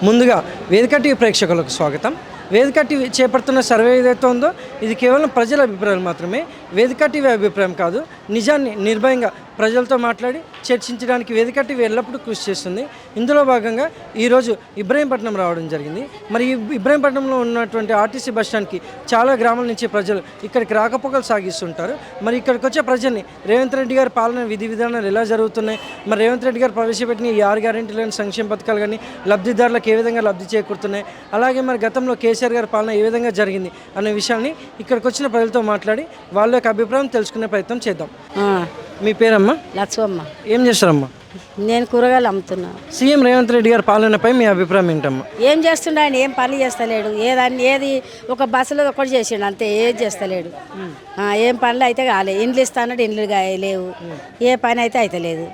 ముందుగా వేదిక టీవీ ప్రేక్షకులకు స్వాగతం. వేదిక టీవీ చేపడుతున్న సర్వే ఏదైతే ఉందో ఇది కేవలం ప్రజల అభిప్రాయాలు మాత్రమే. వేదిక టీవీ అభిప్రాయం కాదు. నిజాన్ని నిర్భయంగా ప్రజలతో మాట్లాడి చర్చించడానికి వేదిక టీవీ ఎల్లప్పుడూ కృషి చేస్తుంది. ఇందులో భాగంగా ఈరోజు ఇబ్రహీంపట్నం రావడం జరిగింది. మరి ఈ ఇబ్రహీంపట్నంలో ఉన్నటువంటి ఆర్టీసీ బస్టాండ్కి చాలా గ్రామాల నుంచి ప్రజలు ఇక్కడికి రాకపోకలు సాగిస్తుంటారు. మరి ఇక్కడికి వచ్చే ప్రజల్ని రేవంత్ రెడ్డి గారి పాలన విధి విధానాలు ఎలా జరుగుతున్నాయి, మరి రేవంత్ రెడ్డి గారు ప్రవేశపెట్టిన ఈ 6 గ్యారెంటీలను సంక్షేమ పథకాలు కానీ లబ్ధిదారులకు ఏ విధంగా లబ్ధి చేకూరుతున్నాయి, అలాగే మరి గతంలో కేసీఆర్ గారి పాలన ఏ విధంగా జరిగింది అనే విషయాన్ని ఇక్కడికి వచ్చిన ప్రజలతో మాట్లాడి వాళ్ళ యొక్క అభిప్రాయం తెలుసుకునే ప్రయత్నం చేద్దాం. మీ పేరమ్మా? లక్ష్మమ్మ. ఏం చేస్తారమ్మా? నేను కూరగాయలు అమ్ముతున్నా. సీఎం రేవంత్ రెడ్డి గారి పాలనపై మీ అభిప్రాయం ఏంటమ్మా? ఏం చేస్తుండే ఆయన? ఏం పని చేస్తలేడు. ఏది ఒక బస్సులో ఒకటి చేసిండు అంతే, ఏది చేస్తలేడు. ఏం పనులు అయితే కాలే. ఇండ్లు ఇస్తాడు, ఇండ్లు లేవు. ఏ పని అయితే లేదు.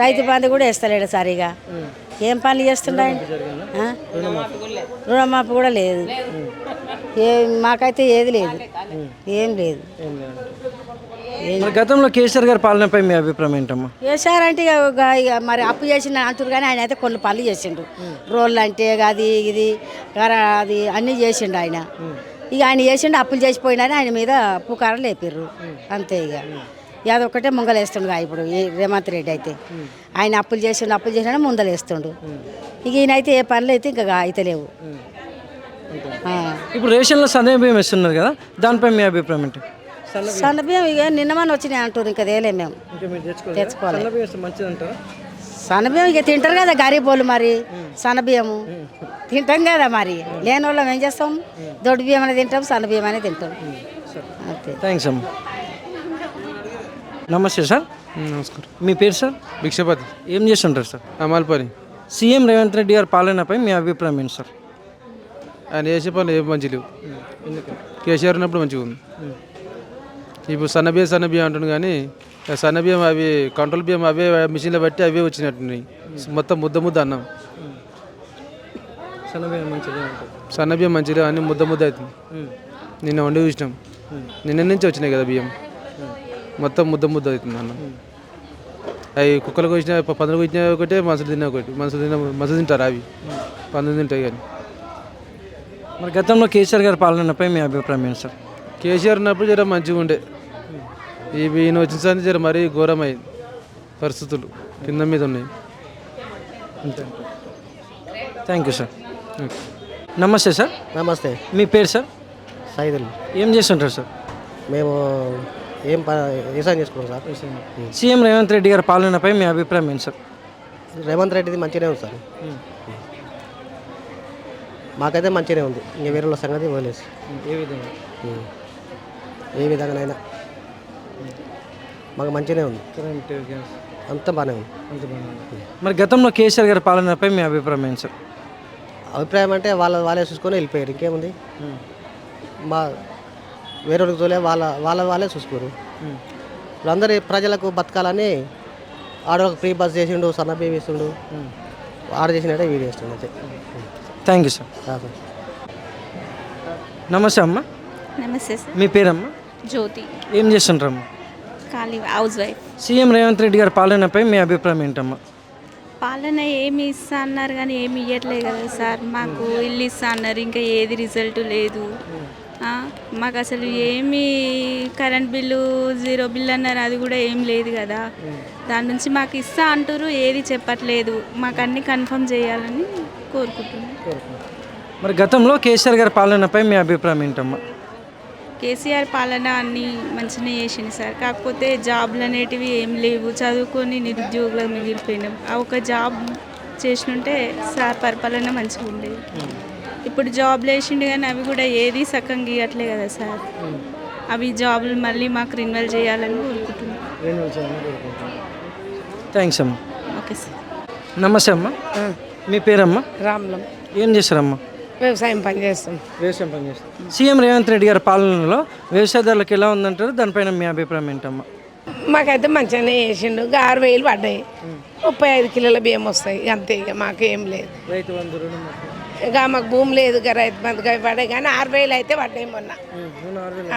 రైతు బంధు కూడా వేస్తలేడు సరిగా. ఏం పనులు చేస్తుండే ఆయన? రుణమాఫీ కూడా లేదు. మాకైతే ఏది లేదు, ఏం లేదు. గతంలో కేసీఆర్ గారి పాలనపై మీ అభిప్రాయం ఏంటమ్మా? కేసీఆర్ అంటే ఇక మరి అప్పు చేసిన అంటారు కానీ ఆయన అయితే కొన్ని పనులు చేసిండు. రోడ్లు అంటే అది ఇది అది అన్నీ చేసిండు ఆయన. ఇక ఆయన చేసిండు, అప్పులు చేసిపోయినారని ఆయన మీద పుకారం లేపిర్రు అంతే. ఇక అదొక్కటే ముంగలేస్తుండు ఇప్పుడు ఈ రేవంత్ రెడ్డి అయితే. ఆయన అప్పులు చేసినా ముందలేస్తుండు. ఇక ఈయనైతే ఏ పనులు అయితే ఇంకా అయితే లేవు. ఇప్పుడు రేషన్లో సన్నయ్య బియ్యం ఇస్తున్నారు కదా, దానిపై మీ అభిప్రాయం ఏంటి? సన్నబియ్యం ఇక నిన్నమని వచ్చినాయి అంటారు, ఇంకా తేలే మేము తెచ్చుకోవాలి. సన్నబియ్యం ఇక తింటారు కదా గరీబోళ్ళు, మరి సన్నబియ్యము తింటాం కదా. మరి లేని వాళ్ళం ఏం చేస్తాం? దొడ్డు బియ్యం అనేది తింటాం, సన్నబియ్యం అనేది తింటాం అంతే. థ్యాంక్స్ అమ్మ. నమస్తే సార్. నమస్కారం. మీ పేరు సార్? భిక్షపతి. ఏం చేస్తుంటారు సార్? అమల్పని. సీఎం రేవంత్ రెడ్డి గారి పాలనపై మీ అభిప్రాయం ఏంటి సార్? ఆయన చేసే పనులు ఏం మంచి లేవు. కేసీఆర్ ఉన్నప్పుడు మంచిగా ఉంది. ఇప్పుడు సన్నబియ్యం అంటుంది కానీ సన్నబియ్యం అవి కంట్రోల్ బియ్యం అవే మిషన్లో బట్టి అవే వచ్చినట్టున్నాయి. మొత్తం ముద్ద అన్నం. సన్నబియ్యం మంచిగా అన్ని ముద్ద అవుతుంది. నిన్న వండి చూసినాం. నిన్న నుంచి వచ్చినాయి కదా బియ్యం, మొత్తం ముద్ద అవుతుంది అన్నం. అవి కుక్కలకు వచ్చిన పందులకు వచ్చిన ఒకటే, మనుషులు తిన్న ఒకటి. మనుషులు తింటారు అవి, పందులు తింటాయి. కానీ మరి గతంలో కేసీఆర్ గారి పాలనపై మీ అభిప్రాయం ఏంటి సార్? కేసీఆర్ ఉన్నప్పుడు జర మంచిగా ఉండే. ఈయన వచ్చిన సార్ జర మరీ ఘోరమైంది. పరిస్థితులు కింద మీద ఉన్నాయి. Thank you sir. నమస్తే సార్. నమస్తే. మీ పేరు సార్? సైదుల్. ఏం చేస్తుంటారు సార్? మేము వ్యవసాయం చేసుకున్నాం సార్. సీఎం రేవంత్ రెడ్డి గారి పాలనపై మీ అభిప్రాయం ఏంటి సార్? రేవంత్ రెడ్డిది మంచిగానే ఉంది సార్. మాకైతే మంచిగానే ఉంది. ఇంకా వేరే సంగతి వదిలేసి ఏ విధంగానైనా మాకు మంచిగానే ఉంది. అంత బాగానే ఉంది. మరి గతంలో కేసీఆర్ గారి పాలనపై మీ అభిప్రాయం ఏంటి సార్? అభిప్రాయం అంటే వాళ్ళే చూసుకొని వెళ్ళిపోయారు. ఇంకేముంది? మా వేరే తోలే వాళ్ళే చూసుకోరు. ఇప్పుడు అందరి ప్రజలకు బతకాలని ఆడవాళ్ళకి ఫ్రీ బస్ చేసిండు, సన్నబియ్యం ఇస్తుండు. ఆర్డర్ చేసినట్టే వీడియో ఇస్తుండు అంతే. Thank you sir. నమస్తే అమ్మ. నమస్తే సార్. మీ పేరమ్మా? జ్యోతి. ఏం చేస్తుంటారమ్మా? ఖాళీ house wife. CM Revanth Reddy గారి పాలనపై మీ అభిప్రాయం ఏంటమ్మా? పాలన ఏమి ఇస్తా అన్నారు కానీ ఏమి ఇవ్వట్లేదు కదా సార్. మాకు ఇల్లు ఇస్తా అన్నారు, ఇంకా ఏది రిజల్ట్ లేదు. మాకు అసలు ఏమి కరెంట్ బిల్లు 0 బిల్ అన్నారు, అది కూడా ఏం లేదు కదా. దాని నుంచి మాకు ఇస్తా అంటారు, ఏది చెప్పట్లేదు. మాకు అన్నీ కన్ఫర్మ్ చేయాలని కోరుకుంటున్నాను. మరి గతంలో కేసీఆర్ గారి పాలనపై మీ అభిప్రాయం ఏంటమ్మా? కేసీఆర్ పాలన అన్నీ మంచిగా చేసింది సార్. కాకపోతే జాబ్లు అనేటివి ఏం లేవు. చదువుకొని నిరుద్యోగులకు మిగిలిపోయినాం. ఒక జాబ్ చేసినుంటే సార్ పరిపాలన మంచిగా ఉండేది. ఇప్పుడు జాబ్లు వేసిండు కానీ అవి కూడా ఏది సక్కంగా ఇవ్వట్లే కదా సార్. అవి జాబులు మళ్ళీ మాకు రిన్యూవల్ చేయాలని కోరుకుంటున్నాం. థ్యాంక్స్ అమ్మా. Okay sir. నమస్తే అమ్మా. మీ పేరమ్మా? రామ్లం. ఏం చేస్తారమ్మా? వ్యవసాయం పని చేస్తాం. సీఎం రేవంత్ రెడ్డి గారి పాలనలో వ్యవసాయదారులకు ఎలా ఉందంటారు, దానిపైన మీ అభిప్రాయం ఏంటమ్మా? మాకైతే మంచిగానే చేసిండు. 6,000 పడ్డాయి. 35 కిలోల బియ్యం వస్తాయి అంతే. ఇక మాకు ఏం లేదు. ఇక మాకు భూమి లేదు, ఇక రైతు బంధు పడ్డాయి కానీ 6,000 అయితే పడ్డాయి. మొన్న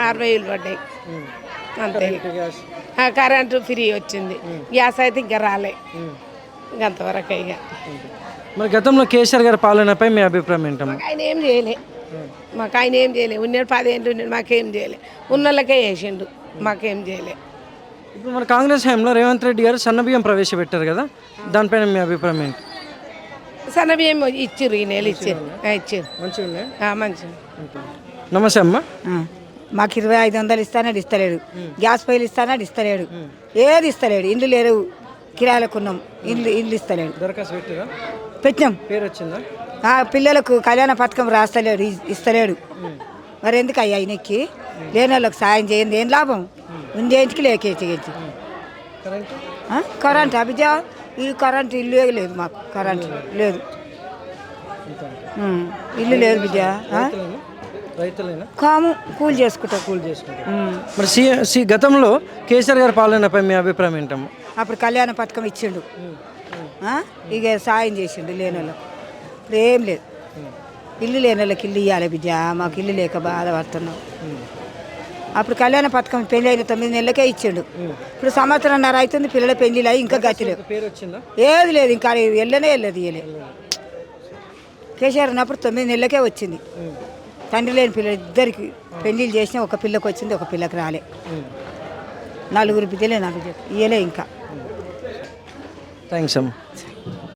6,000 పడ్డాయి అంతే. కరెంటు ఫ్రీ వచ్చింది. గ్యాస్ అయితే ఇంకా రాలే. ఇంకంతవరకు ఇక మరి గతంలో కేసీఆర్ గారి పాలనపై మీ అభిప్రాయం ఏంటమ్మా? ఆయన ఏం చేయలే, మాకు ఆయన ఏం చేయలే. ఉన్నాడు 10 ఏళ్ళు ఉన్నాడు, మాకేం చేయలే. ఉన్నోళ్ళకే వేసిండు, మాకేం చేయలే. ఇప్పుడు మన కాంగ్రెస్ హయాంలో రేవంత్ రెడ్డి గారు సన్నబియ్యం ప్రవేశపెట్టారు కదా, దానిపైన మీ అభిప్రాయం ఏంటి? సన్నబియ్యం ఇచ్చిర్రు, ఈ నెల ఇచ్చిర్రు. మంచిగా ఉన్నాయి. మంచిగా. నమస్తే అమ్మ. మాకు 2500 ఇస్తానని ఇస్తలేడు, గ్యాస్ పొయ్యిలు ఇస్తానని ఇస్తలేడు, ఏది ఇస్తలేడు. ఇండ్లు లేరు, కిరాయిలకు ఉన్నాం, ఇల్లు ఇస్తలేడు. దరఖాస్తు పెట్టారా? పెట్టినాం. పేరు వచ్చిందా? పిల్లలకు కళ్యాణ పథకం రాస్తలేడు, ఇస్తలేడు. మరి ఎందుకు అయ్యా ఆయనకి? లేని వాళ్ళకి సాయం చేయండి, ఏం లాభం ఉంది? ఇంటికి లేకేసి కరెంట్ అభిజా, ఈ కరెంట్ ఇల్లు లేదు, మాకు కరెంట్ లేదు, ఇల్లు లేదు బిడ్డ. రైతులైనా కాము కూలి చేసుకుంటాం. మరి గతంలో కేసీఆర్ గారి పాలనపై మీ అభిప్రాయం ఏంటమ్మా? అప్పుడు కళ్యాణ పథకం ఇచ్చిండు, ఇక సాయం చేసిండు లేని వాళ్ళకు. ఇప్పుడు ఏం లేదు, ఇల్లు లేని వాళ్ళకి ఇల్లు ఇవ్వాలి బిడ్డ. మాకు ఇల్లు లేక బాధపడుతున్నాం. అప్పుడు కళ్యాణ పథకం పెళ్ళి అయిన 9 నెలలకే ఇచ్చిండు. ఇప్పుడు 1.5 సంవత్సరం అవుతుంది, పిల్లల పెళ్ళిళ్ళు అయ్యి ఇంకా గతి లేదు, పేరు వచ్చిందా? ఏది లేదు, ఇంకా వెళ్ళలేదు. కేసీఆర్ ఉన్నప్పుడు 9 నెలలకే వచ్చింది. తండ్రి లేని పిల్లలు ఇద్దరికి పెళ్ళిళ్ళు చేసినా ఒక పిల్లకి వచ్చింది, ఒక పిల్లకి రాలే. 4 బిడ్డలే నాకు ఇయ్యలే ఇంకా. థ్యాంక్స్ అమ్మ.